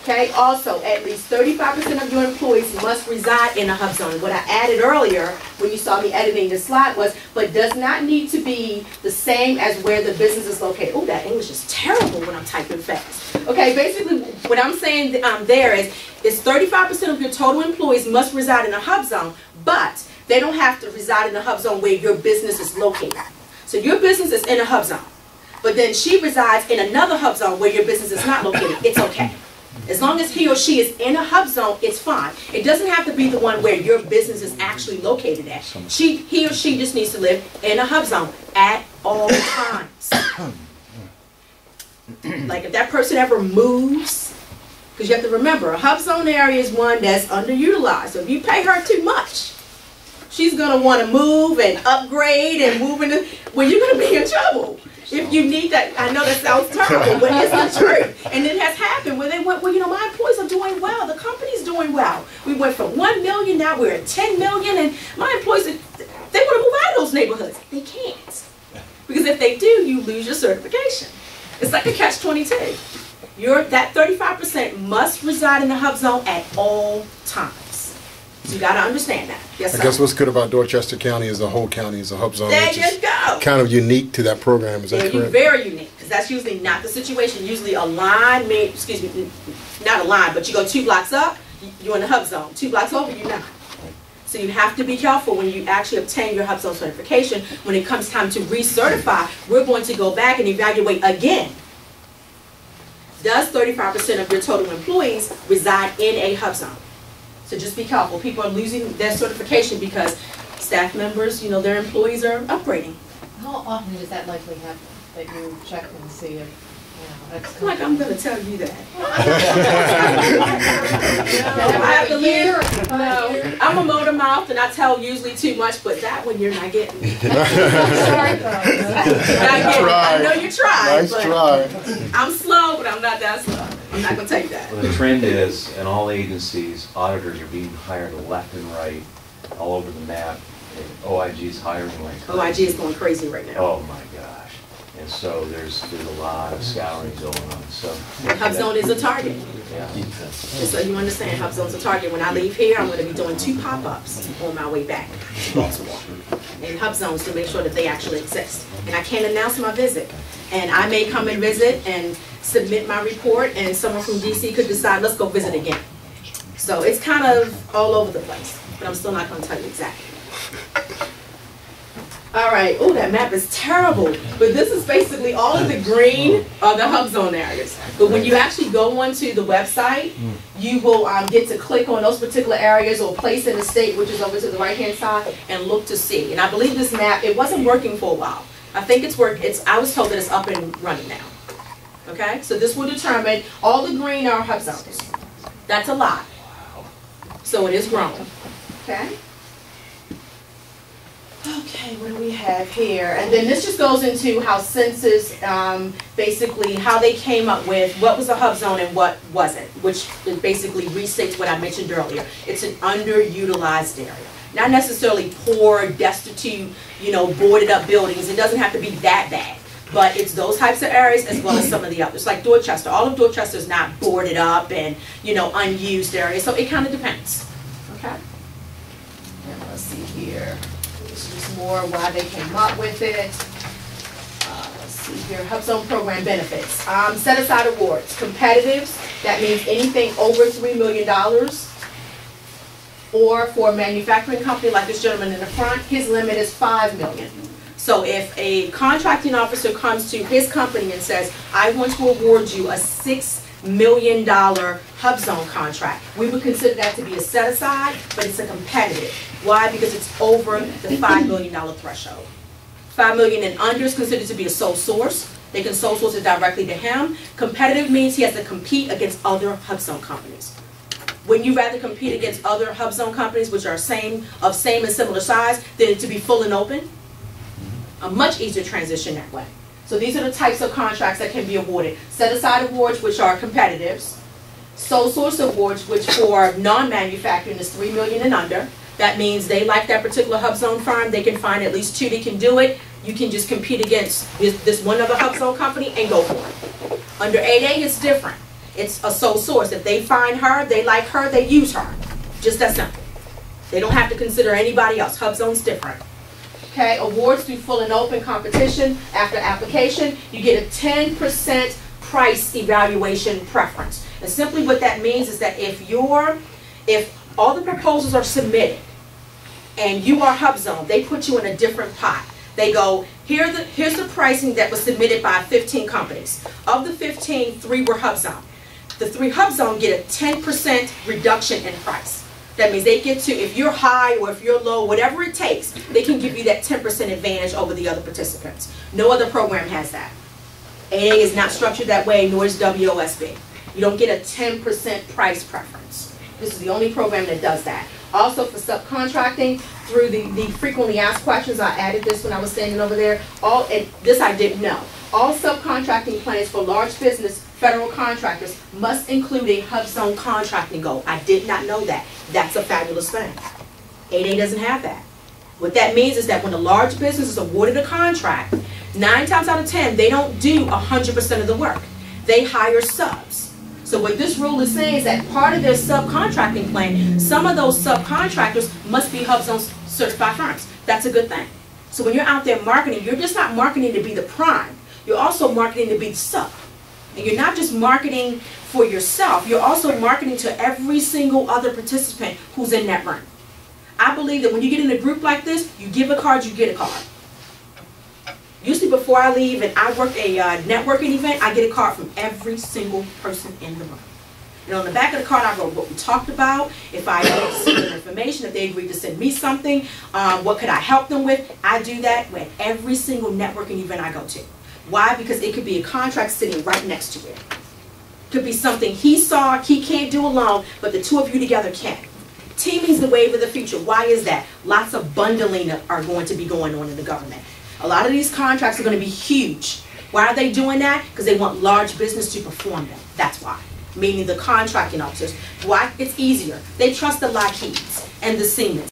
Okay, also, at least 35% of your employees must reside in a hub zone. What I added earlier, when you saw me editing the slide was, but does not need to be the same as where the business is located. Oh, that English is terrible when I'm typing fast. Okay, basically, what I'm saying there is 35% of your total employees must reside in a hub zone, but they don't have to reside in a hub zone where your business is located. So your business is in a hub zone, but then she resides in another hub zone where your business is not located. It's okay. As long as he or she is in a hub zone, it's fine. It doesn't have to be the one where your business is actually located at. He or she just needs to live in a hub zone at all times. Like if that person ever moves, because you have to remember, a hub zone area is one that's underutilized. So if you pay her too much, she's going to want to move and upgrade and move into, well, you're going to be in trouble. If you need that, I know that sounds terrible, but it's the truth. And it has happened where they went, well, you know, my employees are doing well. The company's doing well. We went from 1 million, now we're at 10 million. And my employees, they want to move out of those neighborhoods. They can't. Because if they do, you lose your certification. It's like a catch-22. That 35% must reside in the hub zone at all times. So you got to understand that. Yes, sir. I guess what's good about Dorchester County is the whole county is a hub zone. There you go. Kind of unique to that program, is that correct? Very unique, because that's usually not the situation. Usually a line, not a line, but you go 2 blocks up, you're in the hub zone. 2 blocks over, you're not. So you have to be careful when you actually obtain your HUBZone certification. When it comes time to recertify, we're going to go back and evaluate again. Does 35% of your total employees reside in a HUBZone? So just be careful. People are losing their certification because staff members, you know, their employees are upgrading. How often does that likely happen, that you check and see if, you know, it's like I'm going to tell you that. I have to leave. No, I'm a motor mouth and I tell usually too much, but that one you're not getting. Sorry, I know you tried. Nice try. I'm slow, but I'm not that slow. I'm not going to take that. Well, the trend is, in all agencies, auditors are being hired left and right, all over the map. And OIG is hiring like crazy. OIG is going crazy right now. Oh my gosh. And so there's a lot of scouring going on. So HUBZone is a target. Yeah. Just so you understand, HUBZone's a target. When I leave here, I'm going to be doing 2 pop-ups on my way back to Baltimore. And HUBZones to make sure that they actually exist. And I can't announce my visit. And I may come and visit and submit my report, and someone from DC could decide, let's go visit again. So it's kind of all over the place, but I'm still not going to tell you exactly. All right, oh, that map is terrible, but this is basically all of the green are the HUBZone areas. But when you actually go onto the website, you will get to click on those particular areas or place in the state, which is over to the right-hand side, and look to see. And I believe this map, it wasn't working for a while. I think it's I was told that it's up and running now. Okay, so this will determine all the green are HUBZones. That's a lot. So it is grown. Okay. Okay, what do we have here? And then this just goes into how census, basically how they came up with what was a HUBZone and what wasn't, which basically restates what I mentioned earlier. It's an underutilized area. Not necessarily poor, destitute, you know, boarded up buildings. It doesn't have to be that bad. But it's those types of areas as well as some of the others. Like Dorchester. All of Dorchester is not boarded up and, you know, unused areas. So it kind of depends. Okay? And let's see here. This is more why they came up with it. Let's see here. HUBZone program benefits. Set aside awards. Competitives. That means anything over $3 million. Or for a manufacturing company like this gentleman in the front, his limit is $5 million. So if a contracting officer comes to his company and says, I want to award you a $6 million HUBZone contract, we would consider that to be a set aside, but it's a competitive. Why? Because it's over the $5 million threshold. $5 million and under is considered to be a sole source. They can sole source it directly to him. Competitive means he has to compete against other HUBZone companies. When you rather compete against other HUBZone companies, which are same and similar size, than it to be full and open, a much easier transition that way. So these are the types of contracts that can be awarded. Set aside awards, which are competitives. Sole source awards, which for non-manufacturing is $3 million and under. That means they like that particular HUBZone firm. They can find at least 2 that can do it. You can just compete against this one other HUBZone company and go for it. Under 8A, it's different. It's a sole source. If they find her, they like her, they use her. Just that simple. They don't have to consider anybody else. HUBZone's different. Okay, awards through full and open competition. After application, you get a 10% price evaluation preference. And simply what that means is that if all the proposals are submitted and you are HUBZone, they put you in a different pot. They go, here's the pricing that was submitted by 15 companies. Of the 15, 3 were HUBZone. The 3 HUBZone get a 10% reduction in price. That means they get to, if you're high or if you're low, whatever it takes, they can give you that 10% advantage over the other participants. No other program has that. AA is not structured that way, nor is WOSB. You don't get a 10% price preference. This is the only program that does that. Also for subcontracting, through the frequently asked questions, I added this when I was standing over there. This I didn't know. All subcontracting plans for large business federal contractors must include a HUBZone contracting goal. I did not know that. That's a fabulous thing. 8A doesn't have that. What that means is that when a large business is awarded a contract, 9 times out of 10, they don't do 100% of the work. They hire subs. So what this rule is saying is that part of their subcontracting plan, some of those subcontractors must be HUBZone certified firms. That's a good thing. So when you're out there marketing, you're just not marketing to be the prime. You're also marketing to be the sub. And you're not just marketing for yourself, you're also marketing to every single other participant who's in that run. I believe that when you get in a group like this, you give a card, you get a card. Usually before I leave and I work a networking event, I get a card from every single person in the room. And on the back of the card, I wrote what we talked about, if I agreed to send them information, if they agreed to send me something, what could I help them with. I do that with every single networking event I go to. Why? Because it could be a contract sitting right next to it. Could be something he saw, he can't do alone, but the two of you together can. Teaming's the wave of the future. Why is that? Lots of bundling are going to be going on in the government. A lot of these contracts are going to be huge. Why are they doing that? Because they want large business to perform them. That's why. Meaning the contracting officers. Why? It's easier. They trust the Lockheeds and the Siemens.